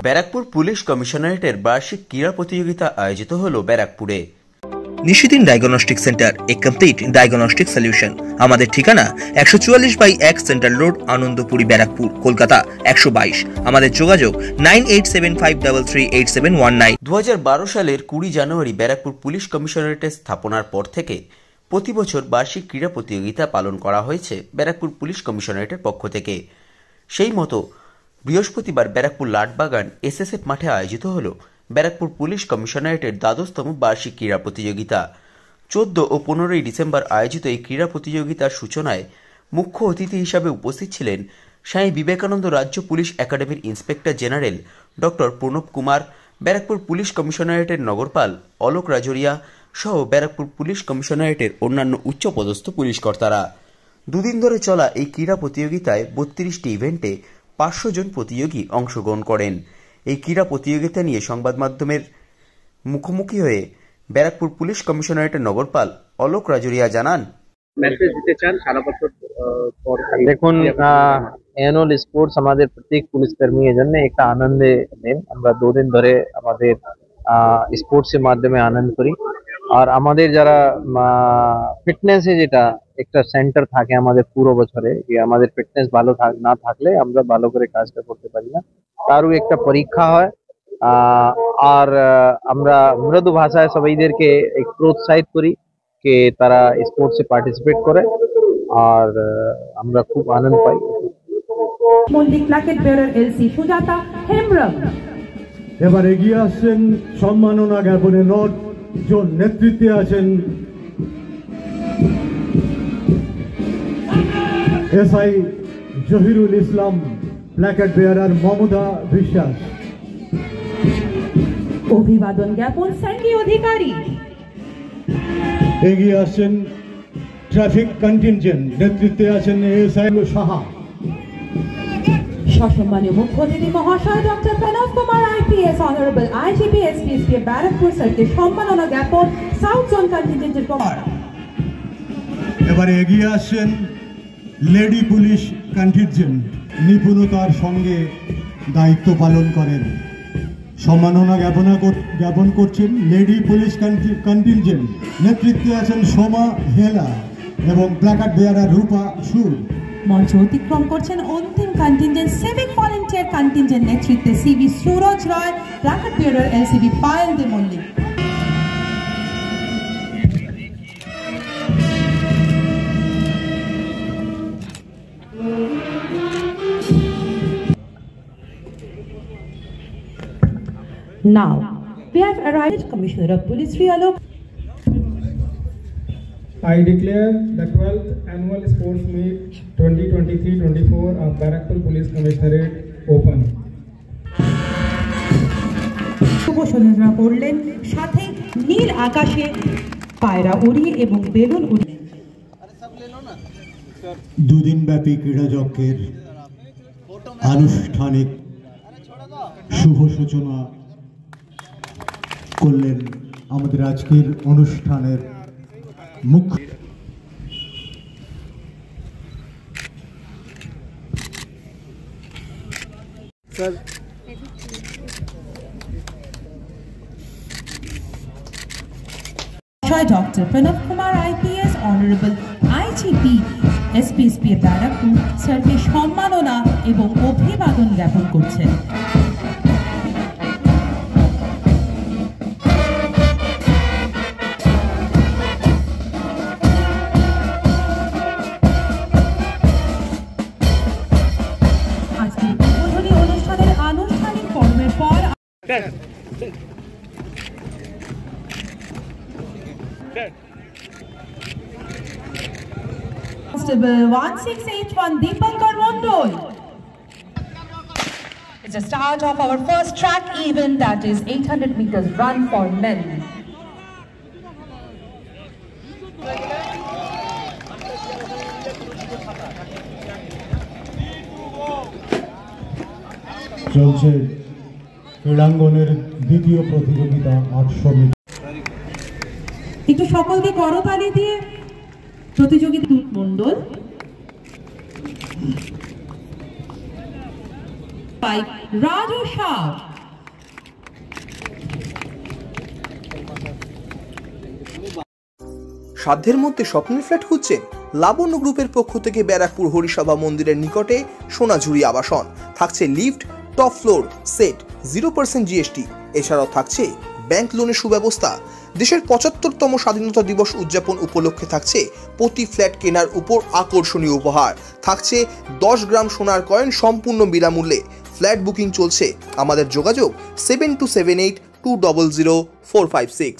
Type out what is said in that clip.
Barrackpore police কমিশনারেটের বার্ষিক ক্রীড়া প্রতিযোগিতা আয়োজিত হলো ব্যারাকপুরে। নিশিদিন ডায়াগনস্টিক সেন্টার, এ কমপ্লিট ডায়াগনস্টিক সলিউশন। আমাদের ঠিকানা 144/1 সেন্ট্রাল রোড, আনন্দপুরি, ব্যারাকপুর, কলকাতা 122। আমাদের যোগাযোগ 9875338719। 2012 সালের 20 জানুয়ারি ব্যারাকপুর পুলিশ কমিশনারেটের স্থাপনার পর থেকে প্রতি বছর বার্ষিক ক্রীড়া প্রতিযোগিতা পালন করা হয়েছে ব্যারাকপুর পুলিশ কমিশনারেটের পক্ষ থেকে। সেই মতো বৃহস্পতিবার ব্যারাকপুর লাটবাগান এসএসএফ মাঠে আয়োজিত হল ব্যারাকপুর পুলিশ কমিশনারেটের দ্বাদশতম বার্ষিক ক্রীড়া প্রতিযোগিতা। 14 ও 15 ডিসেম্বর আয়োজিত এই ক্রীড়া প্রতিযোগিতার সূচনায় মুখ্য অতিথি হিসাবে উপস্থিত ছিলেন স্বামী বিবেকানন্দ রাজ্য পুলিশ একাডেমির inspector general doctor Pranab Kumar, Barrackpore police কমিশনারেটের নগরপাল অলোক রাজরিয়া সহ ব্যারাকপুর পুলিশ কমিশনারেটের অন্যান্য উচ্চপদস্থ পুলিশ কর্তারা। দুদিন ধরে চলা এই ক্রীড়া প্রতিযোগিতায় 32টি ইভেন্টে 500 জন প্রতিযোগী অংশগ্রহণ করেন। এই ক্রীড়া প্রতিযোগিতা নিয়ে সংবাদ মাধ্যমের মুখোমুখি হয়ে ব্যারাকপুর পুলিশ কমিশনারেটের নগরপাল অলোক রাজরিয়া জানান, দেখুন, অ্যানুয়াল স্পোর্টস আমাদের প্রত্যেক পুলিশ কর্মীর জন্য একটা আনন্দের দিন। আমরা 2 দিন ধরে আমাদের স্পোর্টসের মাধ্যমে আনন্দ করি। আর আমাদের যারা ফিটনেসে যেটা একটা সেন্টার থাকে আমাদের পুরো বছরে, যে আমাদের ফিটনেস ভালো না থাকলে আমরা ভালো করে কাজটা করতে পারি না, তারও একটা পরীক্ষা হয়। আর আমরা মৃদু ভাষায় সবাইদেরকে প্রোৎসাহিত করি যে তারা স্পোর্টসে পার্টিসিপেট করে, আর আমরা খুব আনন্দ পাই। মল্লিক প্ল্যাকেট বেয়ারার এলসি সুজাতা হেমব্রম এবার এগিয়ে আসছেন সম্মাননা জ্ঞাপনের নোট, যার নেতৃত্বে আছেন এসআই জহিরুল ইসলাম, প্ল্যাকেট বেয়ারার মমতা বিশ্বাস। অভিবাদন জ্ঞাপন স্যান্ডি অধিকারী। এগিয়ে আসছেন ট্রাফিক কন্টিনজেন্ট, নেতৃত্বে আছেন এসআই সাহা। সসম্মানীয় মুখ্য অতিথি মহাশয় doctor Pranab Kumar IPS, honourable IGP SP SP Barrackpore স্যারকে সম্মাননা জ্ঞাপন সাউথ জোন কন্টিনজেন্টের কুমার। এবারে এগিয়ে আসছেন লেডি পুলিশ কন্টিনজেন্ট, নিপুণতার সঙ্গে দায়িত্ব পালন করেন। সম্মাননা জ্ঞাপন করছেন লেডি পুলিশ কন্টিনজেন্ট, নেতৃত্বে আছেন সোমা হেলা এবং প্ল্যাকার্ড বেয়ারার রূপা সুর। মঞ্চ অতিক্রম করছেন অন্তিম কন্টিনজেন্ট সিভিক ভলেন্টিয়ার কন্টিনজেন্ট, নেতৃত্বে CB Suraj Rai, placard bearer LCB Payel De Mallick. Now, we have arrived Commissioner of Police Sri Alok. I declare the 12th Annual Sports Meet 2023-24 of Barakpur Police Commissionerate open. শুভসূচনা করলেন, সাথে নীল আকাশে পায়রা উড়িয়ে এবং বেলুন উড়িয়ে। দুদিনব্যাপী ক্রীড়াযজ্ঞের আনুষ্ঠানিক শুভ সূচনা করলেন আমাদের আজকের অনুষ্ঠানের মুখ্য doctor Pranab Kumar IPS, honourable IGP SP SP Barrackpore স্যারকে সম্মাননা এবং অভিবাদন জ্ঞাপন করছেন। আজকের উদ্বোধনী অনুষ্ঠানের আনুষ্ঠানিক পর্বের পর Constable 1681 Deepankar Mondol. It's the start of our first track event, that is 800 meters run for men. চলছে ক্রীড়াঙ্গনের দ্বিতীয় প্রতিযোগিতা 800 মিটার। একটু সকলকে করতালি দিয়ে প্রতিযোগিতা মণ্ডল রাজু শাহ। সাধ্যের মধ্যে স্বপ্নের ফ্ল্যাট খুঁজছেন? লাবণ্য গ্রুপের পক্ষ থেকে ব্যারাকপুর হরিসভা মন্দিরের নিকটে সোনাঝুরি আবাসন। থাকছে lift, top floor, set, 0% GST। এছাড়াও থাকছে ব্যাংক লোনের সুব্যবস্থা। দেশের 75তম স্বাধীনতা দিবস উদযাপন উপলক্ষে থাকছে প্রতি ফ্ল্যাট কেনার উপর আকর্ষণীয় উপহার। থাকছে 10 গ্রাম সোনার কয়েন সম্পূর্ণ বিনামূল্যে। ফ্ল্যাট বুকিং চলছে। আমাদের যোগাযোগ 7278 200 456।